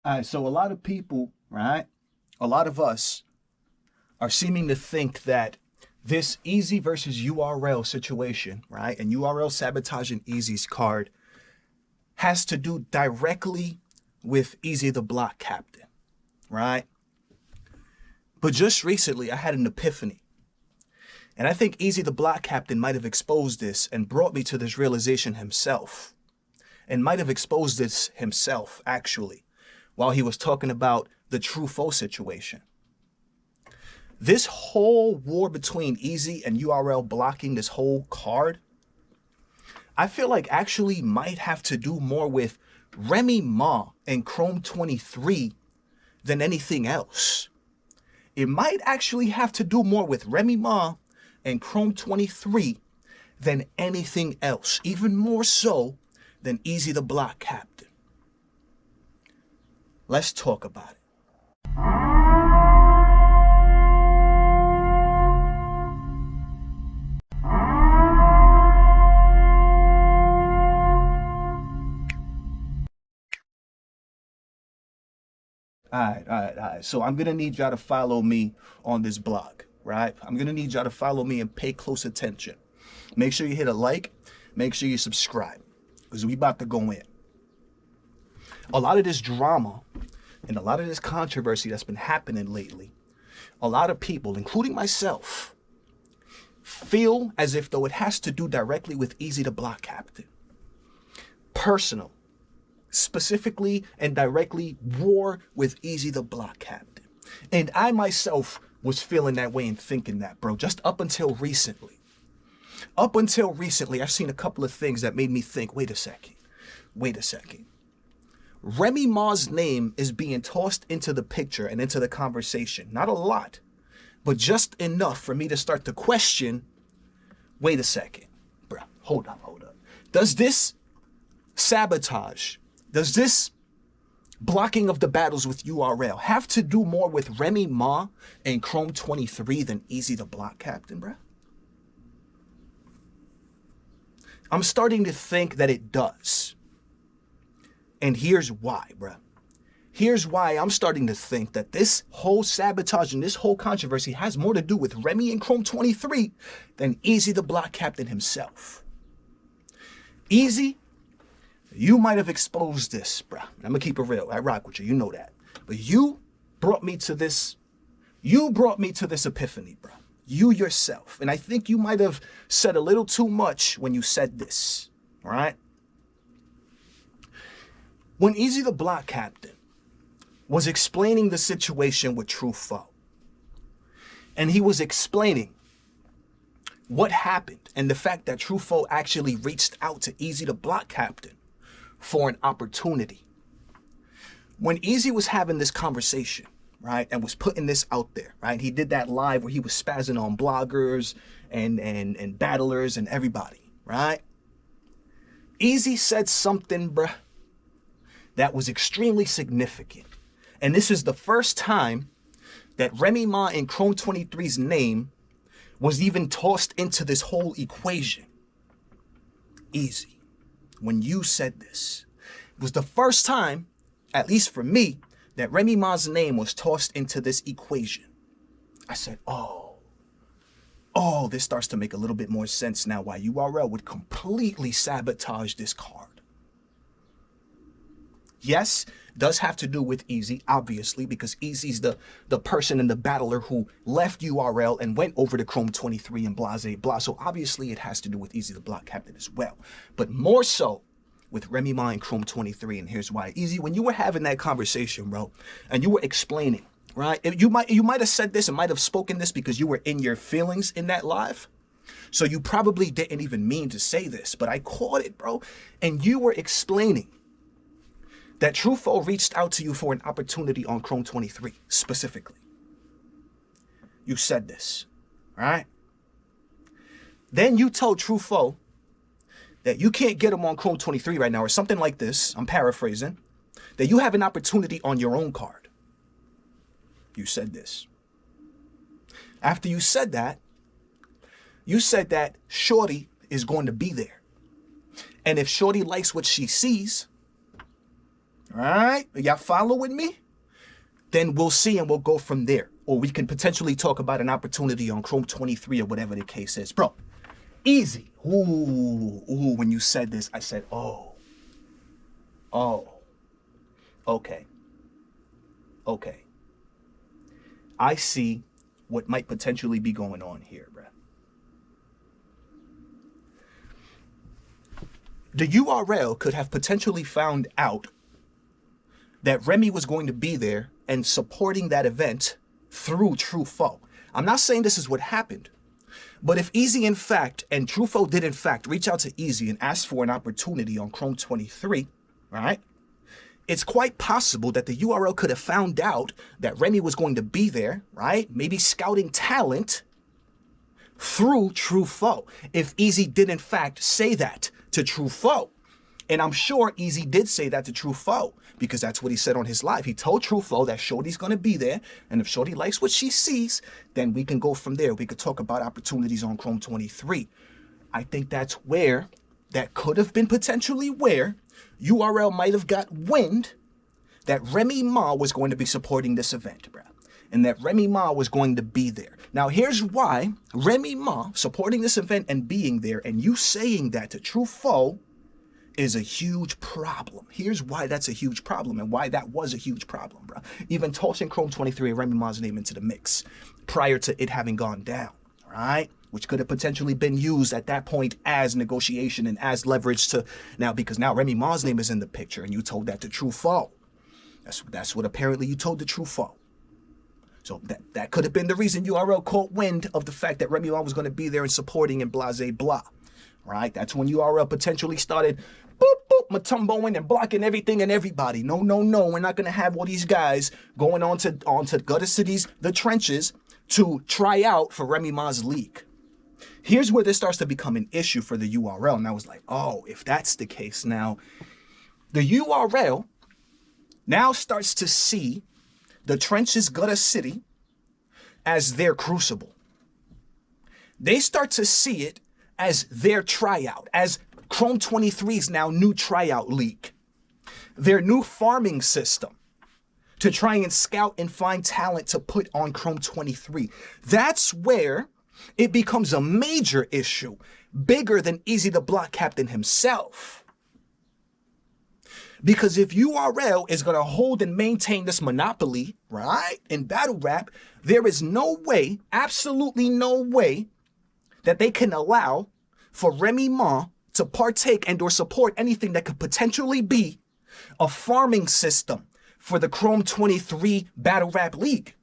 All right, so a lot of people, right? A lot of us are seeming to think that this Eazy versus URL situation, right? And URL sabotaging Eazy's card has to do directly with Eazy the Block Captain, right? But just recently, I had an epiphany. And I think Eazy the Block Captain might have exposed this and brought me to this realization himself. And might have exposed this himself, actually, while he was talking about the true foe situation. This whole war between Eazy and URL blocking this whole card, I feel like actually might have to do more with Remy Ma and Chrome 23 than anything else. It might actually have to do more with Remy Ma and Chrome 23 than anything else, even more so than Eazy the Block Captain. Let's talk about it. All right. So I'm gonna need y'all to follow me on this blog, right? I'm gonna need y'all to follow me and pay close attention. Make sure you hit a like, make sure you subscribe, because we about to go in. A lot of this drama and a lot of this controversy that's been happening lately, a lot of people, including myself, feel as if though it has to do directly with Eazy the Block Captain. Personal, specifically and directly war with Eazy the Block Captain. And I myself was feeling that way and thinking that, bro, just up until recently. Up until recently, I've seen a couple of things that made me think, wait a second. Remy Ma's name is being tossed into the picture and into the conversation. Not a lot, but just enough for me to start to question, wait a second, bro, hold up. Does this sabotage, does this blocking of the battles with URL have to do more with Remy Ma and Chrome 23 than Eazy the Block Captain, bro? I'm starting to think that it does. And here's why, bro. Here's why I'm starting to think that this whole sabotage and this whole controversy has more to do with Remy and Chrome 23 than Eazy the Block Captain himself. Eazy, you might have exposed this, bro. I'm gonna keep it real. I rock with you, you know that. But you brought me to this epiphany, bro. You yourself. And I think you might have said a little too much when you said this, all right? When Eazy the Block Captain was explaining the situation with True Foe, and he was explaining what happened and the fact that True Foe actually reached out to Eazy the Block Captain for an opportunity. When Eazy was having this conversation, right, and was putting this out there, right, he did that live where he was spazzing on bloggers and battlers and everybody, right? Eazy said something, bruh, that was extremely significant. And this is the first time that Remy Ma and Chrome 23's name was even tossed into this whole equation. Eazy, when you said this, it was the first time, at least for me, that Remy Ma's name was tossed into this equation. I said, oh, this starts to make a little bit more sense now why URL would completely sabotage this card. Yes, does have to do with Eazy, obviously, because Eazy's the person and the battler who left URL and went over to Chrome 23 and blah. So obviously it has to do with Eazy the Block Captain as well. But more so with Remy Ma and Chrome 23, and here's why. Eazy, when you were having that conversation, bro, and you were explaining, right? You might have said this and might have spoken this because you were in your feelings in that live. So you probably didn't even mean to say this, but I caught it, bro. And you were explaining that True Foe reached out to you for an opportunity on Chrome 23, specifically. You said this, right? Then you told True Foe that you can't get him on Chrome 23 right now, or something like this, I'm paraphrasing, that you have an opportunity on your own card. You said this. After you said that Shorty is going to be there. And if Shorty likes what she sees, All right? Y'all following me? Then we'll see and we'll go from there. Or we can potentially talk about an opportunity on Chrome 23 or whatever the case is. Bro, Eazy. Ooh, when you said this, I said, oh, okay. I see what might potentially be going on here, bro. The URL could have potentially found out that Remy was going to be there and supporting that event through Truffaut. I'm not saying this is what happened, but if Eazy in fact, and Truffaut did in fact reach out to Eazy and ask for an opportunity on Chrome 23, right? It's quite possible that the URL could have found out that Remy was going to be there, right? Maybe scouting talent through Truffaut. If Eazy did in fact say that to Truffaut, and I'm sure Eazy did say that to Truffaut because that's what he said on his live. He told Truffaut that Shorty's going to be there, and if Shorty likes what she sees, then we can go from there. We could talk about opportunities on Chrome 23. I think that's where, that could have been potentially where URL might have got wind that Remy Ma was going to be supporting this event, bro, and that Remy Ma was going to be there. Now, here's why Remy Ma supporting this event and being there, and you saying that to Truffaut, is a huge problem. Here's why that's a huge problem and why that was a huge problem, bro. Even tossing Chrome 23 and Remy Ma's name into the mix prior to it having gone down, right? Which could have potentially been used at that point as negotiation and as leverage to now, because now Remy Ma's name is in the picture and you told that to Truffaut. That's what apparently you told the Truffaut. So that could have been the reason URL caught wind of the fact that Remy Ma was going to be there and supporting and blase blah, right? That's when URL potentially started matumboing and blocking everything and everybody. No, we're not going to have all these guys going on to gutter cities, the trenches, to try out for Remy Ma's league. Here's where this starts to become an issue for the URL. And I was like, oh, if that's the case, now the URL now starts to see the trenches, gutter city, as their crucible. They start to see it as their tryout, as Chrome 23's now new tryout league, their new farming system to try and scout and find talent to put on Chrome 23. That's where it becomes a major issue, bigger than Eazy the Block Captain himself. Because if URL is going to hold and maintain this monopoly, right, in battle rap, there is no way, absolutely no way, that they can allow for Remy Ma to partake and or support anything that could potentially be a farming system for the Chrome 23 Battle Rap League.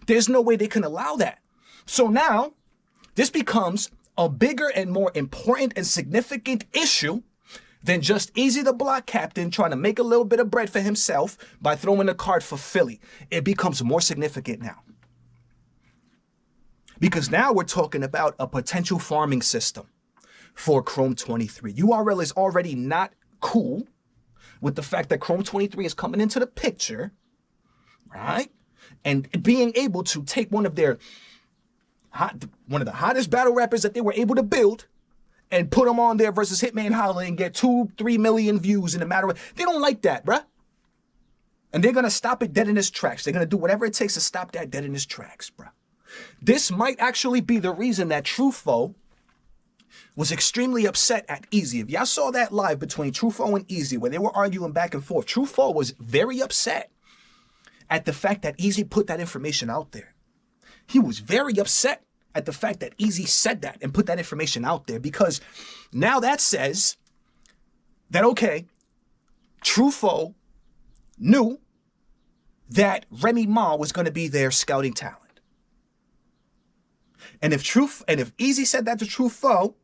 There's no way they can allow that. So now, this becomes a bigger and more important and significant issue than just Eazy the Block Captain trying to make a little bit of bread for himself by throwing a card for Philly. It becomes more significant now. Because now we're talking about a potential farming system for Chrome 23. URL is already not cool with the fact that Chrome 23 is coming into the picture, right? And being able to take one of the hottest battle rappers that they were able to build and put them on there versus Hitman Holla and get 2-3 million views in a matter of... They don't like that, bruh. And they're going to stop it dead in its tracks. They're going to do whatever it takes to stop that dead in its tracks, bruh. This might actually be the reason that Truffaut was extremely upset at Eazy. If y'all saw that live between Truffaut and Eazy where they were arguing back and forth, Truffaut was very upset at the fact that Eazy put that information out there. He was very upset at the fact that Eazy said that and put that information out there, because now that says that, okay, Truffaut knew that Remy Ma was going to be there scouting talent. And if Eazy said that to Truffaut,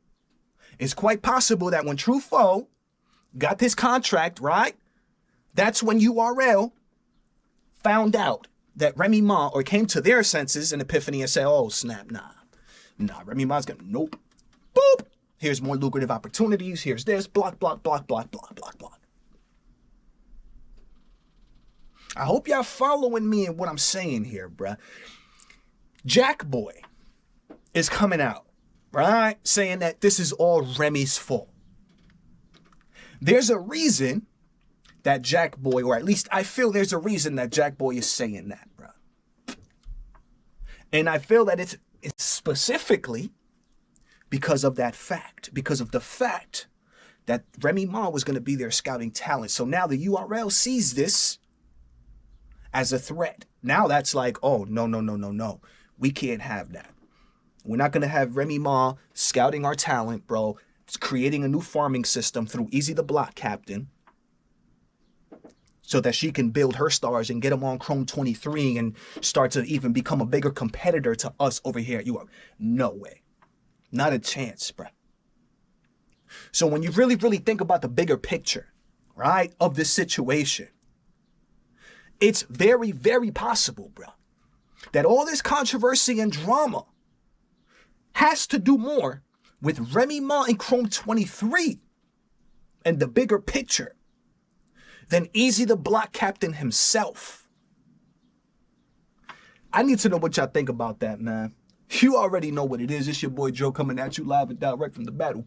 it's quite possible that when Truffaut got this contract, right, that's when URL found out that Remy Ma, or came to their senses and epiphany and said, oh, snap, nah, Remy Ma's gonna, nope, boop, here's more lucrative opportunities, here's this, block. I hope y'all following me in what I'm saying here, bruh. Jack Boy is coming out, right, saying that this is all Remy's fault. There's a reason that Jack Boy, or at least I feel there's a reason that Jack Boy is saying that, bro. And I feel that it's specifically because of that fact, because of the fact that Remy Ma was going to be there scouting talent. So now the URL sees this as a threat. Now that's like, oh, no. We can't have that. We're not going to have Remy Ma scouting our talent, bro. It's creating a new farming system through Eazy the Block Captain so that she can build her stars and get them on Chrome 23 and start to even become a bigger competitor to us over here at URL. No way. Not a chance, bro. So when you really think about the bigger picture, right, of this situation, it's very, very possible, bro, that all this controversy and drama has to do more with Remy Ma and Chrome 23 and the bigger picture than Eazy the Block Captain himself. I need to know what y'all think about that, man. You already know what it is. It's your boy Joe coming at you live and direct from the battle.